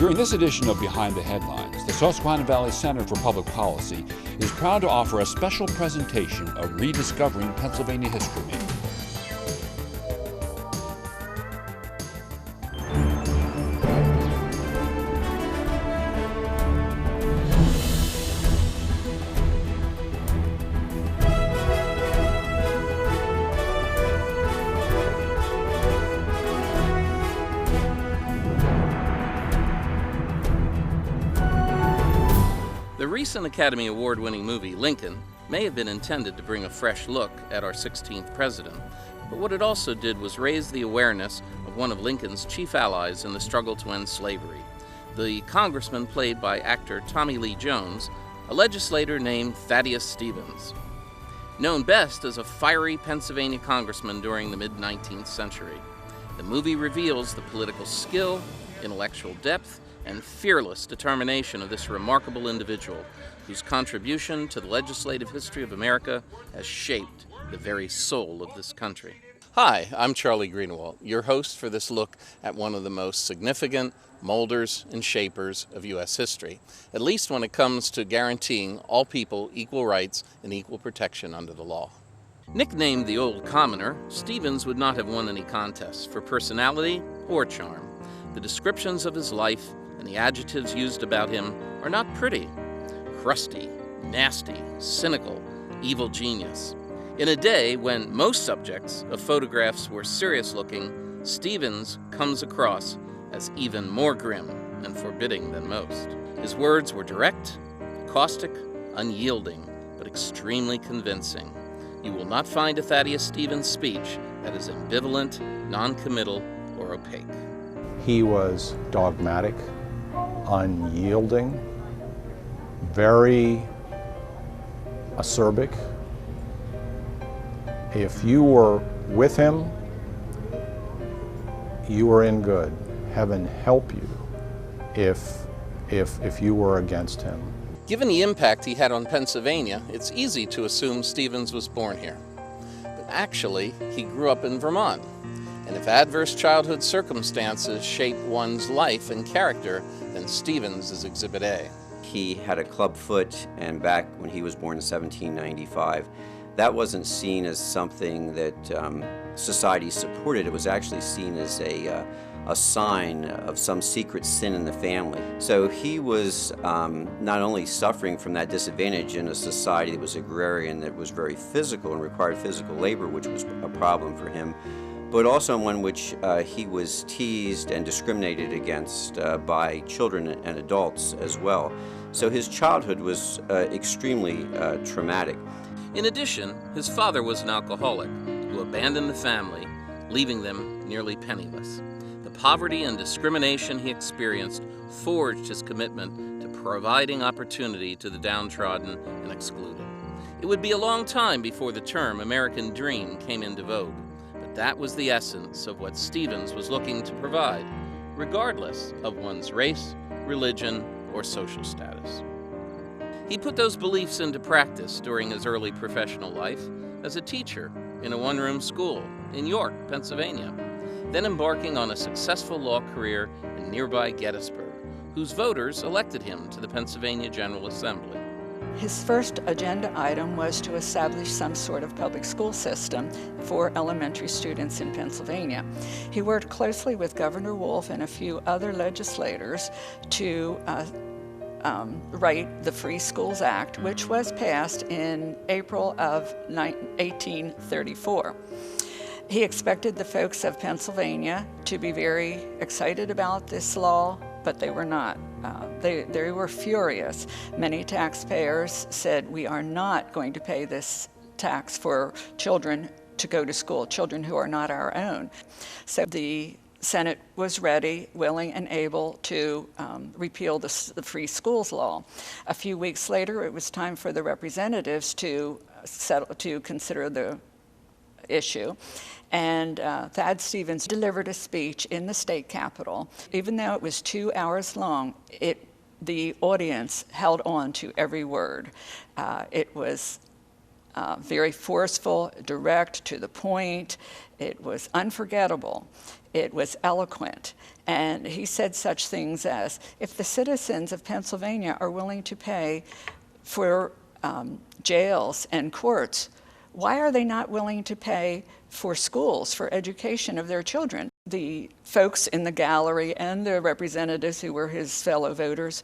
During this edition of Behind the Headlines, the Susquehanna Valley Center for Public Policy is proud to offer a special presentation of Rediscovering Pennsylvania History Month. The recent Academy Award-winning movie, Lincoln, may have been intended to bring a fresh look at our 16th president, but what it also did was raise the awareness of one of Lincoln's chief allies in the struggle to end slavery, the congressman played by actor Tommy Lee Jones, a legislator named Thaddeus Stevens. Known best as a fiery Pennsylvania congressman during the mid-19th century, the movie reveals the political skill, intellectual depth, and fearless determination of this remarkable individual whose contribution to the legislative history of America has shaped the very soul of this country. Hi, I'm Charlie Greenawalt, your host for this look at one of the most significant molders and shapers of U.S. history, at least when it comes to guaranteeing all people equal rights and equal protection under the law. Nicknamed the Old Commoner, Stevens would not have won any contests for personality or charm. The descriptions of his life and the adjectives used about him are not pretty. Crusty, nasty, cynical, evil genius. In a day when most subjects of photographs were serious-looking, Stevens comes across as even more grim and forbidding than most. His words were direct, caustic, unyielding, but extremely convincing. You will not find a Thaddeus Stevens speech that is ambivalent, non-committal, or opaque. He was dogmatic, unyielding, very acerbic. If you were with him, you were in good. Heaven help you if you were against him. Given the impact he had on Pennsylvania, it's easy to assume Stevens was born here. But actually, he grew up in Vermont. And if adverse childhood circumstances shape one's life and character, then Stevens is Exhibit A. He had a club foot, and back when he was born in 1795, that wasn't seen as something that society supported. It was actually seen as a sign of some secret sin in the family. So he was not only suffering from that disadvantage in a society that was agrarian, that was very physical and required physical labor, which was a problem for him, but also in one which he was teased and discriminated against by children and adults as well. So his childhood was extremely traumatic. In addition, his father was an alcoholic who abandoned the family, leaving them nearly penniless. The poverty and discrimination he experienced forged his commitment to providing opportunity to the downtrodden and excluded. It would be a long time before the term American Dream came into vogue. That was the essence of what Stevens was looking to provide, regardless of one's race, religion, or social status. He put those beliefs into practice during his early professional life as a teacher in a one-room school in York, Pennsylvania, then embarking on a successful law career in nearby Gettysburg, whose voters elected him to the Pennsylvania General Assembly. His first agenda item was to establish some sort of public school system for elementary students in Pennsylvania. He worked closely with Governor Wolf and a few other legislators to write the Free Schools Act, which was passed in April of 1834. He expected the folks of Pennsylvania to be very excited about this law, but they were not. They were furious. Many taxpayers said, we are not going to pay this tax for children to go to school, children who are not our own. So the Senate was ready, willing, and able to repeal the Free Schools Law. A few weeks later, it was time for the representatives to consider the issue. And Thad Stevens delivered a speech in the state capitol. Even though it was 2 hours long, the audience held on to every word. It was very forceful, direct, to the point. It was unforgettable. It was eloquent. And he said such things as, if the citizens of Pennsylvania are willing to pay for jails and courts, why are they not willing to pay for schools, for education of their children? The folks in the gallery and the representatives who were his fellow voters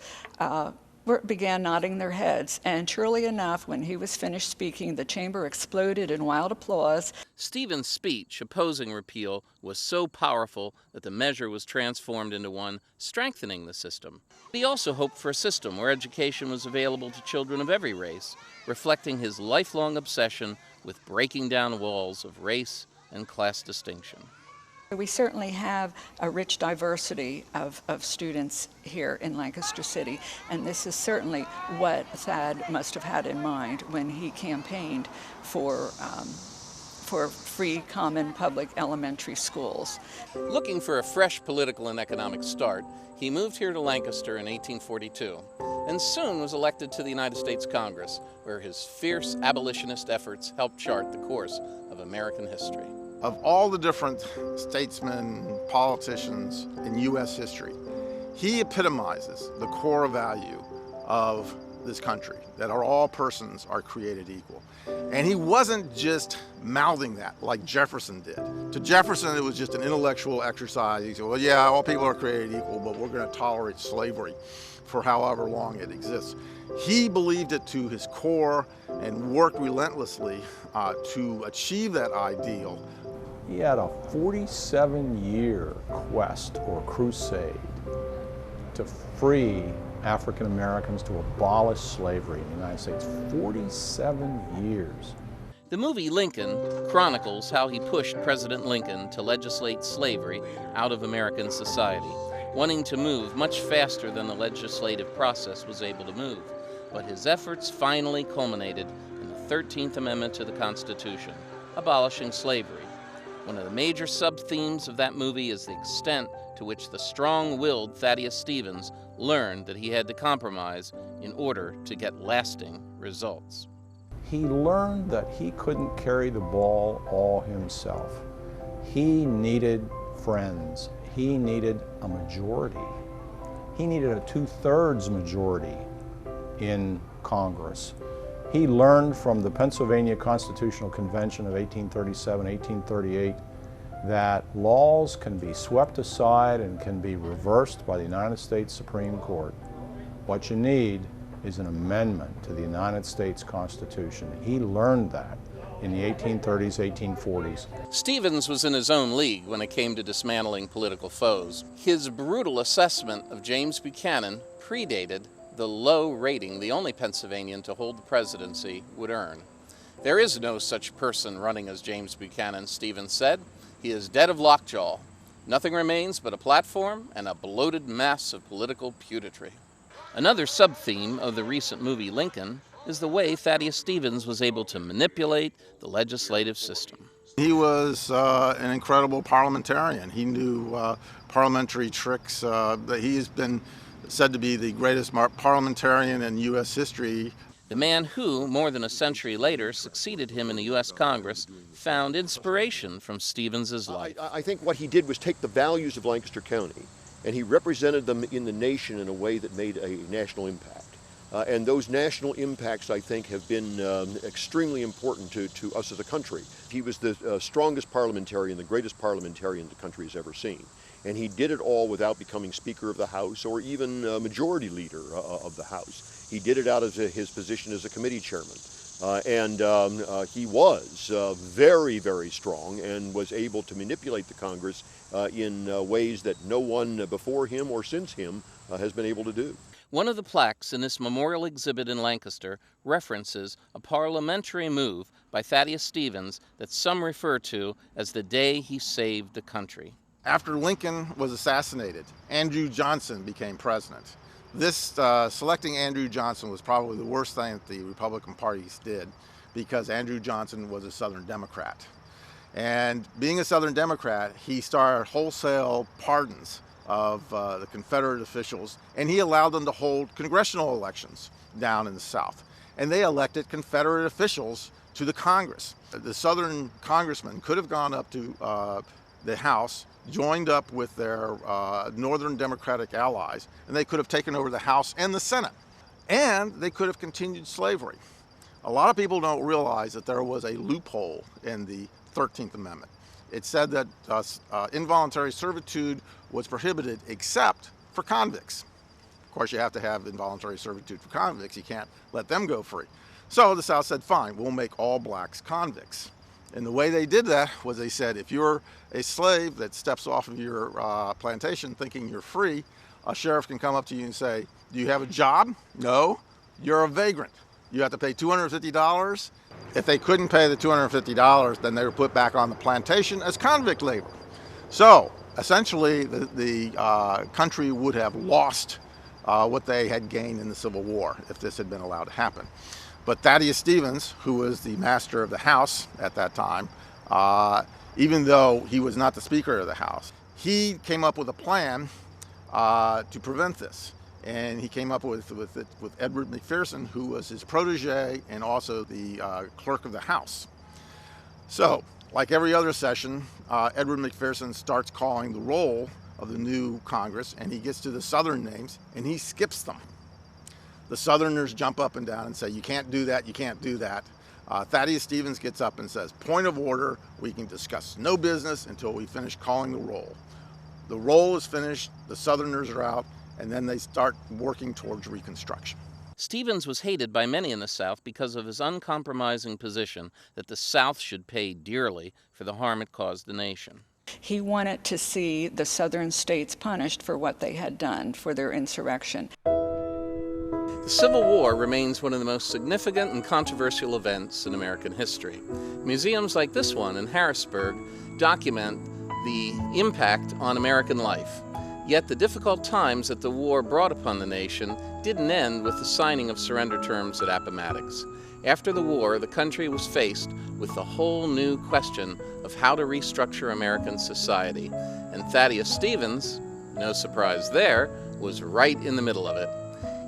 began nodding their heads, and surely enough, when he was finished speaking, the chamber exploded in wild applause. Stevens' speech opposing repeal was so powerful that the measure was transformed into one strengthening the system. He also hoped for a system where education was available to children of every race, reflecting his lifelong obsession with breaking down walls of race and class distinction. We certainly have a rich diversity of students here in Lancaster City, and this is certainly what Thad must have had in mind when he campaigned for free common public elementary schools. Looking for a fresh political and economic start, he moved here to Lancaster in 1842 and soon was elected to the United States Congress, where his fierce abolitionist efforts helped chart the course of American history. Of all the different statesmen, politicians in U.S. history, he epitomizes the core value of this country, that all persons are created equal. And he wasn't just mouthing that like Jefferson did. To Jefferson, it was just an intellectual exercise. He said, well, yeah, all people are created equal, but we're going to tolerate slavery for however long it exists. He believed it to his core and worked relentlessly to achieve that ideal. He had a 47-year quest or crusade to free African Americans, to abolish slavery in the United States. 47 years. The movie Lincoln chronicles how he pushed President Lincoln to legislate slavery out of American society, wanting to move much faster than the legislative process was able to move. But his efforts finally culminated in the 13th Amendment to the Constitution, abolishing slavery. One of the major sub-themes of that movie is the extent to which the strong-willed Thaddeus Stevens learned that he had to compromise in order to get lasting results. He learned that he couldn't carry the ball all himself. He needed friends. He needed a majority. He needed a 2/3 majority in Congress. He learned from the Pennsylvania Constitutional Convention of 1837-1838 that laws can be swept aside and can be reversed by the United States Supreme Court. What you need is an amendment to the United States Constitution. He learned that in the 1830s, 1840s. Stevens was in his own league when it came to dismantling political foes. His brutal assessment of James Buchanan predated the low rating the only Pennsylvanian to hold the presidency would earn. There is no such person running as James Buchanan, Stevens said. He is dead of lockjaw. Nothing remains but a platform and a bloated mass of political putridity. Another sub-theme of the recent movie Lincoln is the way Thaddeus Stevens was able to manipulate the legislative system. He was an incredible parliamentarian. He knew parliamentary tricks. He has been said to be the greatest parliamentarian in U.S. history. The man who, more than a century later, succeeded him in the U.S. Congress found inspiration from Stevens's life. I think what he did was take the values of Lancaster County and he represented them in the nation in a way that made a national impact. And those national impacts, I think, have been extremely important to us as a country. He was the strongest parliamentarian, the greatest parliamentarian the country has ever seen. And he did it all without becoming Speaker of the House or even Majority Leader of the House. He did it out of his position as a committee chairman. He was very, very strong and was able to manipulate the Congress in ways that no one before him or since him has been able to do. One of the plaques in this memorial exhibit in Lancaster references a parliamentary move by Thaddeus Stevens that some refer to as the day he saved the country. After Lincoln was assassinated, Andrew Johnson became president. This selecting Andrew Johnson was probably the worst thing that the Republican Party did, because Andrew Johnson was a Southern Democrat. And being a Southern Democrat, he started wholesale pardons of the Confederate officials, and he allowed them to hold congressional elections down in the South. And they elected Confederate officials to the Congress. The Southern congressmen could have gone up to the House, joined up with their Northern Democratic allies, and they could have taken over the House and the Senate. And they could have continued slavery. A lot of people don't realize that there was a loophole in the 13th Amendment. It said that involuntary servitude was prohibited except for convicts. Of course, you have to have involuntary servitude for convicts. You can't let them go free. So the South said, fine, we'll make all blacks convicts. And the way they did that was they said, if you're a slave that steps off of your plantation thinking you're free, a sheriff can come up to you and say, do you have a job? No, you're a vagrant. You have to pay $250. If they couldn't pay the $250, then they were put back on the plantation as convict labor. So essentially, the country would have lost what they had gained in the Civil War if this had been allowed to happen. But Thaddeus Stevens, who was the master of the House at that time, even though he was not the Speaker of the House, he came up with a plan to prevent this. And he came up with Edward McPherson, who was his protege and also the clerk of the House. So, like every other session, Edward McPherson starts calling the roll of the new Congress, and he gets to the Southern names, and he skips them. The Southerners jump up and down and say, you can't do that, you can't do that. Thaddeus Stevens gets up and says, point of order, we can discuss no business until we finish calling the roll. The roll is finished, the Southerners are out, and then they start working towards Reconstruction. Stevens was hated by many in the South because of his uncompromising position that the South should pay dearly for the harm it caused the nation. He wanted to see the Southern states punished for what they had done, for their insurrection. The Civil War remains one of the most significant and controversial events in American history. Museums like this one in Harrisburg document the impact on American life. Yet the difficult times that the war brought upon the nation didn't end with the signing of surrender terms at Appomattox. After the war, the country was faced with the whole new question of how to restructure American society. And Thaddeus Stevens, no surprise there, was right in the middle of it.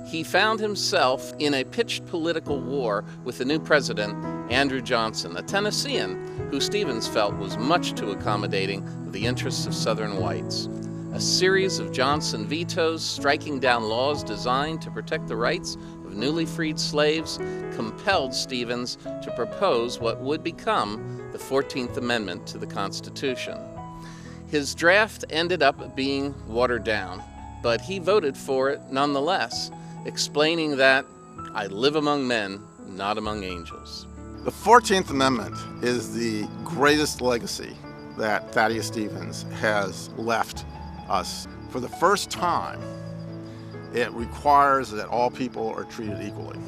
He found himself in a pitched political war with the new president, Andrew Johnson, a Tennessean who Stevens felt was much too accommodating of the interests of Southern whites. A series of Johnson vetoes striking down laws designed to protect the rights of newly freed slaves compelled Stevens to propose what would become the 14th Amendment to the Constitution. His draft ended up being watered down, but he voted for it nonetheless, explaining that, I live among men, not among angels. The 14th Amendment is the greatest legacy that Thaddeus Stevens has left us. For the first time, it requires that all people are treated equally.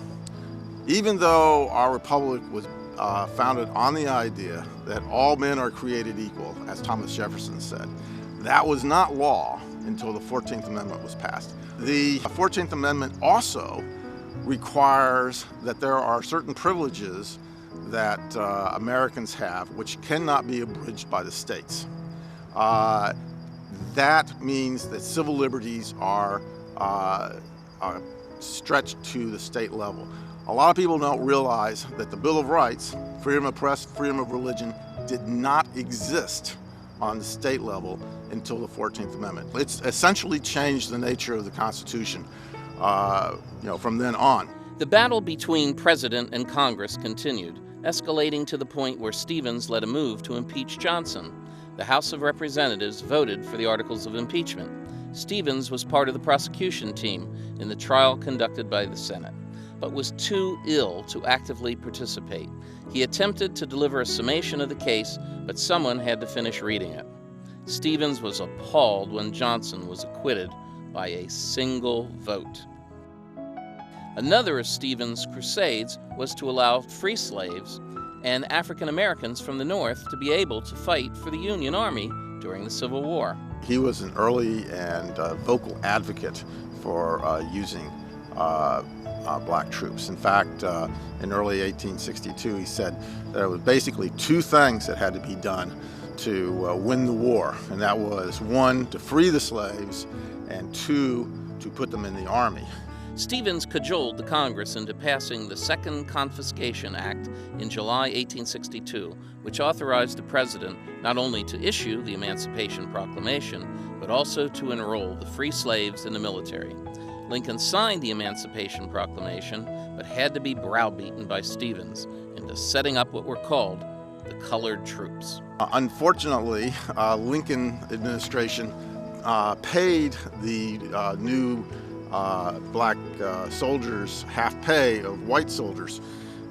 Even though our republic was founded on the idea that all men are created equal, as Thomas Jefferson said, that was not law until the 14th Amendment was passed. The 14th Amendment also requires that there are certain privileges that Americans have which cannot be abridged by the states. That means that civil liberties are stretched to the state level. A lot of people don't realize that the Bill of Rights, freedom of press, freedom of religion, did not exist on the state level until the 14th Amendment. It's essentially changed the nature of the Constitution, from then on. The battle between President and Congress continued, escalating to the point where Stevens led a move to impeach Johnson. The House of Representatives voted for the articles of impeachment. Stevens was part of the prosecution team in the trial conducted by the Senate, but was too ill to actively participate. He attempted to deliver a summation of the case, but someone had to finish reading it. Stevens was appalled when Johnson was acquitted by a single vote. Another of Stevens' crusades was to allow free slaves and African Americans from the North to be able to fight for the Union Army during the Civil War. He was an early and vocal advocate for using black troops. In fact, in early 1862, he said there were basically two things that had to be done to win the war, and that was one, to free the slaves, and two, to put them in the army. Stevens cajoled the Congress into passing the Second Confiscation Act in July 1862, which authorized the president not only to issue the Emancipation Proclamation, but also to enroll the free slaves in the military. Lincoln signed the Emancipation Proclamation, but had to be browbeaten by Stevens into setting up what were called the colored troops. Unfortunately, Lincoln administration paid the new black soldiers half pay of white soldiers,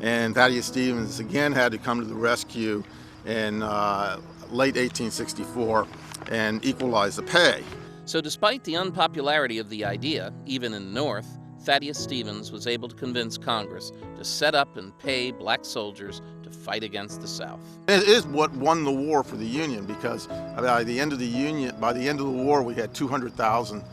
and Thaddeus Stevens again had to come to the rescue in late 1864 and equalize the pay. So despite the unpopularity of the idea, even in the North, Thaddeus Stevens was able to convince Congress to set up and pay black soldiers to fight against the South. It is what won the war for the Union, because by the end of the war, we had 200,000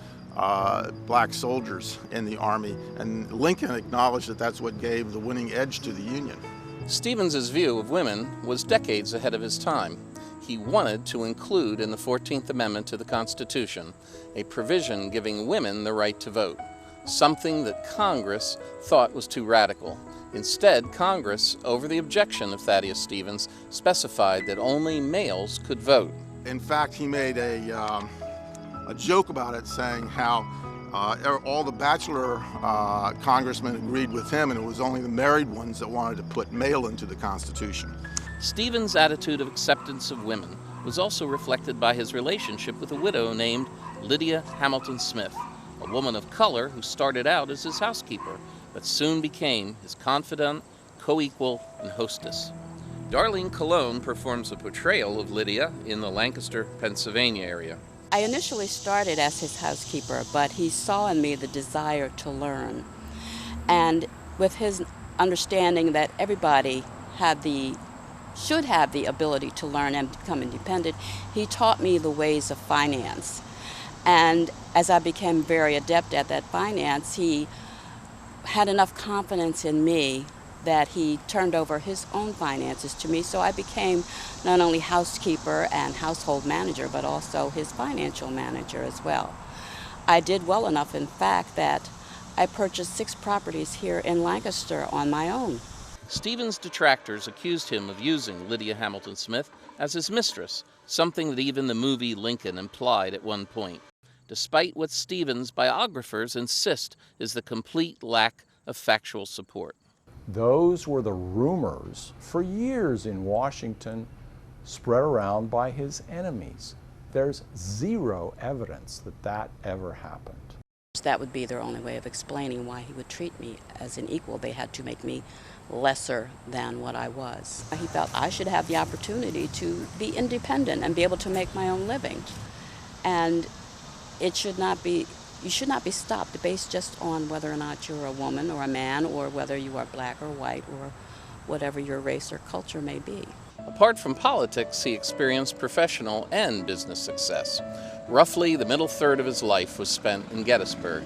black soldiers in the Army, and Lincoln acknowledged that that's what gave the winning edge to the Union. Stevens's view of women was decades ahead of his time. He wanted to include in the 14th Amendment to the Constitution a provision giving women the right to vote, something that Congress thought was too radical. Instead, Congress, over the objection of Thaddeus Stevens, specified that only males could vote. In fact, he made a joke about it, saying how all the bachelor congressmen agreed with him, and it was only the married ones that wanted to put male into the Constitution. Stevens' attitude of acceptance of women was also reflected by his relationship with a widow named Lydia Hamilton Smith, a woman of color who started out as his housekeeper, but soon became his confidant, co-equal, and hostess. Darlene Colon performs a portrayal of Lydia in the Lancaster, Pennsylvania area. I initially started as his housekeeper, but he saw in me the desire to learn. And with his understanding that everybody should have the ability to learn and become independent, he taught me the ways of finance. And as I became very adept at that finance, he had enough confidence in me that he turned over his own finances to me, so I became not only housekeeper and household manager, but also his financial manager as well. I did well enough, in fact, that I purchased 6 properties here in Lancaster on my own. Stevens' detractors accused him of using Lydia Hamilton Smith as his mistress, something that even the movie Lincoln implied at one point, despite what Stevens' biographers insist is the complete lack of factual support. Those were the rumors for years in Washington, spread around by his enemies. There's zero evidence that that ever happened. That would be their only way of explaining why he would treat me as an equal. They had to make me lesser than what I was. He felt I should have the opportunity to be independent and be able to make my own living. And you should not be stopped based just on whether or not you're a woman or a man, or whether you are black or white, or whatever your race or culture may be. Apart from politics, he experienced professional and business success. Roughly the middle third of his life was spent in Gettysburg.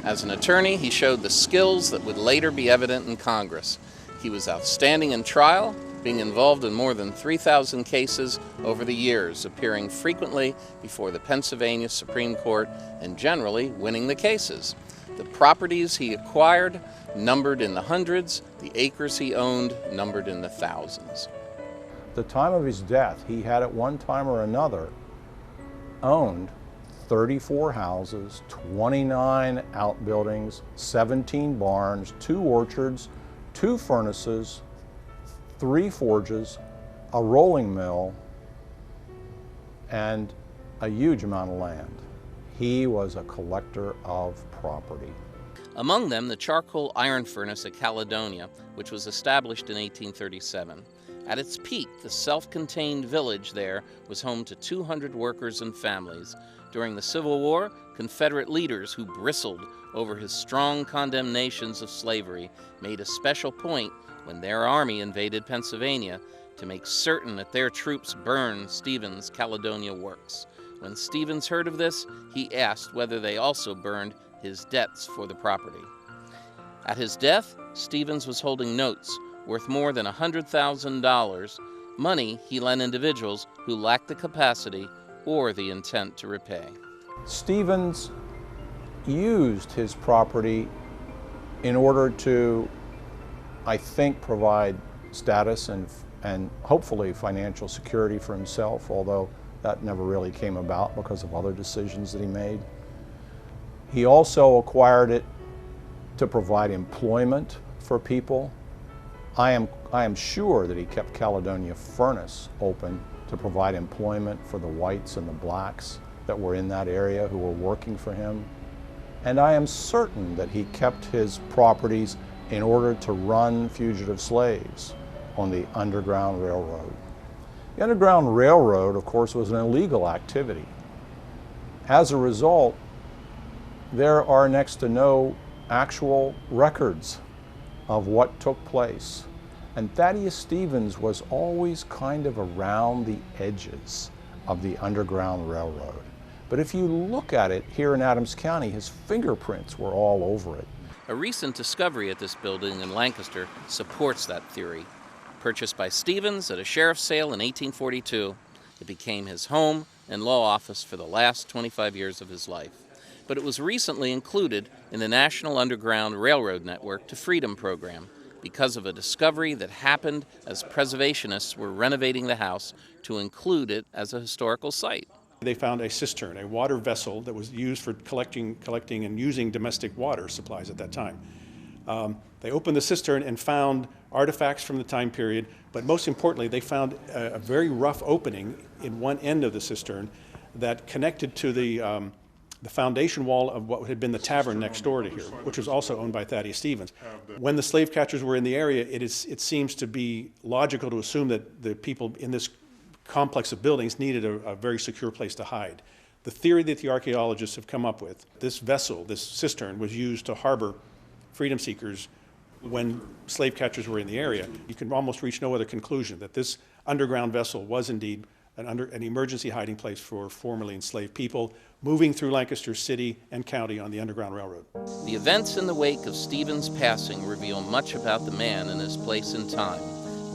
As an attorney, he showed the skills that would later be evident in Congress. He was outstanding in trial, being involved in more than 3,000 cases over the years, appearing frequently before the Pennsylvania Supreme Court and generally winning the cases. The properties he acquired numbered in the hundreds, the acres he owned numbered in the thousands. At the time of his death, he had at one time or another owned 34 houses, 29 outbuildings, 17 barns, 2 orchards, 2 furnaces, 3 forges, a rolling mill, and a huge amount of land. He was a collector of property. Among them, the charcoal iron furnace at Caledonia, which was established in 1837. At its peak, the self-contained village there was home to 200 workers and families. During the Civil War, Confederate leaders who bristled over his strong condemnations of slavery made a special point when their army invaded Pennsylvania to make certain that their troops burned Stevens' Caledonia works. When Stevens heard of this, he asked whether they also burned his debts for the property. At his death, Stevens was holding notes worth more than $100,000, money he lent individuals who lacked the capacity or the intent to repay. Stevens used his property in order to, I think, provide status and hopefully financial security for himself, although that never really came about because of other decisions that he made. He also acquired it to provide employment for people. I am sure that he kept Caledonia Furnace open to provide employment for the whites and the blacks that were in that area who were working for him. And I am certain that he kept his properties in order to run fugitive slaves on the Underground Railroad. The Underground Railroad, of course, was an illegal activity. As a result, there are next to no actual records of what took place. And Thaddeus Stevens was always kind of around the edges of the Underground Railroad. But if you look at it here in Adams County, his fingerprints were all over it. A recent discovery at this building in Lancaster supports that theory. Purchased by Stevens at a sheriff's sale in 1842, it became his home and law office for the last 25 years of his life. But it was recently included in the National Underground Railroad Network to Freedom program because of a discovery that happened as preservationists were renovating the house to include it as a historical site. They found a cistern, a water vessel that was used for collecting and using domestic water supplies at that time. They opened the cistern and found artifacts from the time period, but most importantly, they found a very rough opening in one end of the cistern that connected to the foundation wall of what had been the tavern next door to here, which was also owned by Thaddeus Stevens. When the slave catchers were in the area, it seems to be logical to assume that the people in this complex of buildings needed a very secure place to hide. The theory that the archaeologists have come up with, this vessel, this cistern, was used to harbor freedom seekers when slave catchers were in the area. You can almost reach no other conclusion that this underground vessel was indeed an emergency hiding place for formerly enslaved people moving through Lancaster City and County on the Underground Railroad. The events in the wake of Stevens' passing reveal much about the man and his place in time.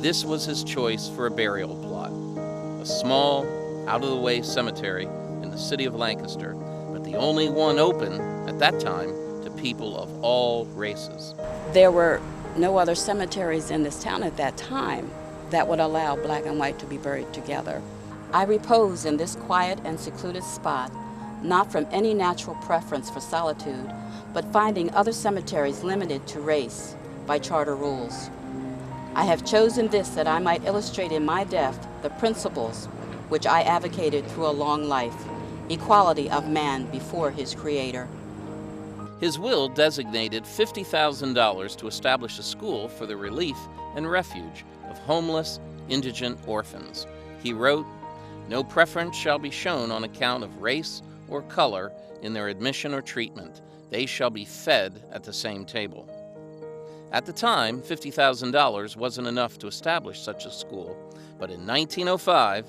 This was his choice for a burial plot. A small, out-of-the-way cemetery in the city of Lancaster, but the only one open at that time to people of all races. There were no other cemeteries in this town at that time that would allow black and white to be buried together. I repose in this quiet and secluded spot, not from any natural preference for solitude, but finding other cemeteries limited to race by charter rules. I have chosen this that I might illustrate in my death the principles which I advocated through a long life, equality of man before his Creator. His will designated $50,000 to establish a school for the relief and refuge of homeless, indigent orphans. He wrote, "No preference shall be shown on account of race or color in their admission or treatment. They shall be fed at the same table." At the time, $50,000 wasn't enough to establish such a school, but in 1905,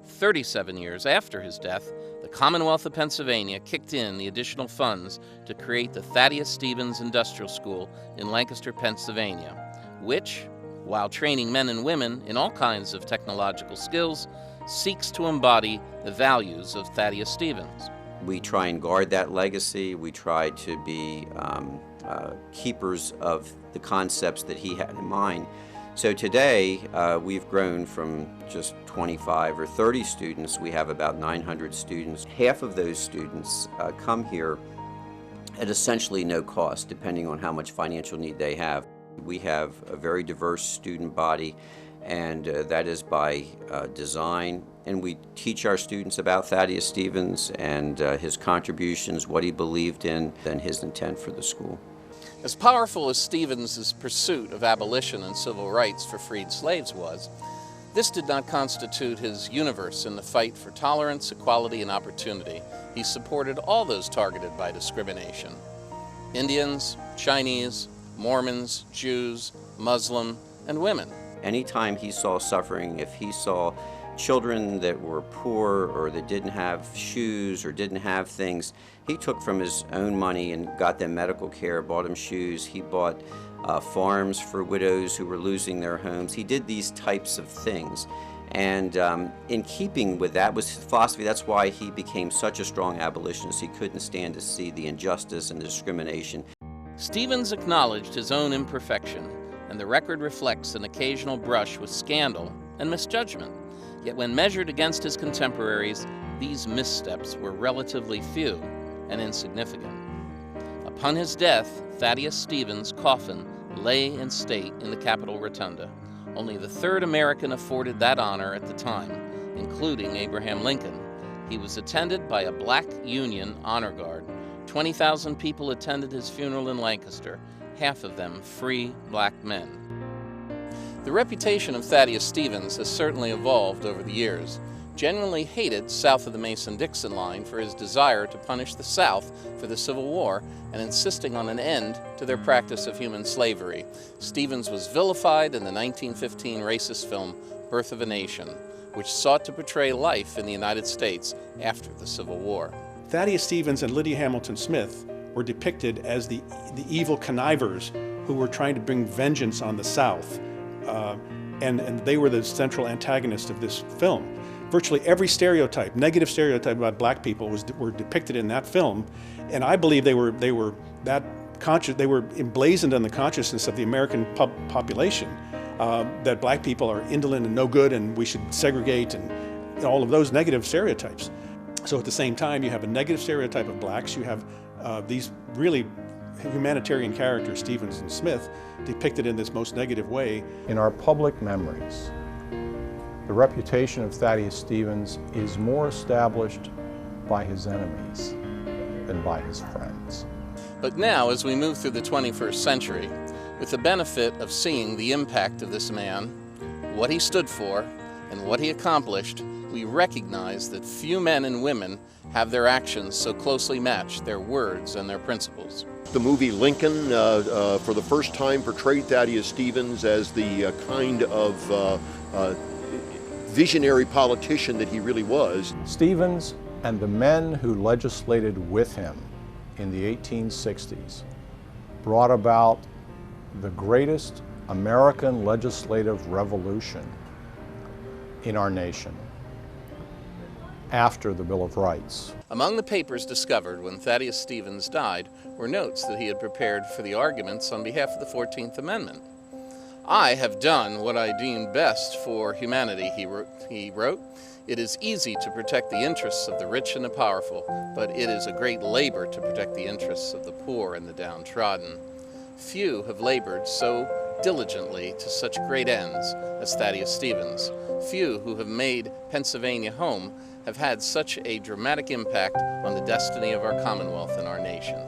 37 years after his death, the Commonwealth of Pennsylvania kicked in the additional funds to create the Thaddeus Stevens Industrial School in Lancaster, Pennsylvania, which, while training men and women in all kinds of technological skills, seeks to embody the values of Thaddeus Stevens. We try and guard that legacy. We try to be keepers of the concepts that he had in mind. So today, we've grown from just 25 or 30 students. We have about 900 students. Half of those students come here at essentially no cost, depending on how much financial need they have. We have a very diverse student body, and that is by design. And we teach our students about Thaddeus Stevens and his contributions, what he believed in, and his intent for the school. As powerful as Stevens' pursuit of abolition and civil rights for freed slaves was, this did not constitute his universe in the fight for tolerance, equality, and opportunity. He supported all those targeted by discrimination: Indians, Chinese, Mormons, Jews, Muslim, and women. Anytime he saw suffering, if he saw children that were poor or that didn't have shoes or didn't have things, he took from his own money and got them medical care, bought them shoes. He bought farms for widows who were losing their homes. He did these types of things. And in keeping with that was his philosophy. That's why he became such a strong abolitionist. He couldn't stand to see the injustice and the discrimination. Stevens acknowledged his own imperfection, and the record reflects an occasional brush with scandal and misjudgment. Yet when measured against his contemporaries, these missteps were relatively few and insignificant. Upon his death, Thaddeus Stevens' coffin lay in state in the Capitol Rotunda, only the third American afforded that honor at the time, including Abraham Lincoln. He was attended by a Black Union honor guard. 20,000 people attended his funeral in Lancaster, half of them free black men. The reputation of Thaddeus Stevens has certainly evolved over the years. Genuinely hated south of the Mason-Dixon line for his desire to punish the South for the Civil War and insisting on an end to their practice of human slavery, Stevens was vilified in the 1915 racist film Birth of a Nation, which sought to portray life in the United States after the Civil War. Thaddeus Stevens and Lydia Hamilton Smith were depicted as the evil connivers who were trying to bring vengeance on the South, and they were the central antagonist of this film. Virtually every stereotype, negative stereotype about black people were depicted in that film, and I believe they were emblazoned on the consciousness of the American population that black people are indolent and no good, and we should segregate, and all of those negative stereotypes. So at the same time, you have a negative stereotype of blacks. You have these really humanitarian characters, Stevens and Smith, depicted in this most negative way. In our public memories, the reputation of Thaddeus Stevens is more established by his enemies than by his friends. But now, as we move through the 21st century, with the benefit of seeing the impact of this man, what he stood for, and what he accomplished, we recognize that few men and women have their actions so closely match their words and their principles. The movie Lincoln, for the first time, portrayed Thaddeus Stevens as the kind of visionary politician that he really was. Stevens and the men who legislated with him in the 1860s brought about the greatest American legislative revolution in our nation after the Bill of Rights. Among the papers discovered when Thaddeus Stevens died were notes that he had prepared for the arguments on behalf of the 14th Amendment. "I have done what I deem best for humanity," he wrote. "It is easy to protect the interests of the rich and the powerful, but it is a great labor to protect the interests of the poor and the downtrodden. Few have labored so diligently to such great ends as Thaddeus Stevens. Few who have made Pennsylvania home have had such a dramatic impact on the destiny of our Commonwealth and our nation.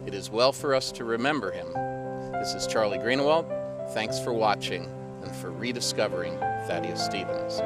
It is well for us to remember him." This is Charlie Greenewald. Thanks for watching and for rediscovering Thaddeus Stevens.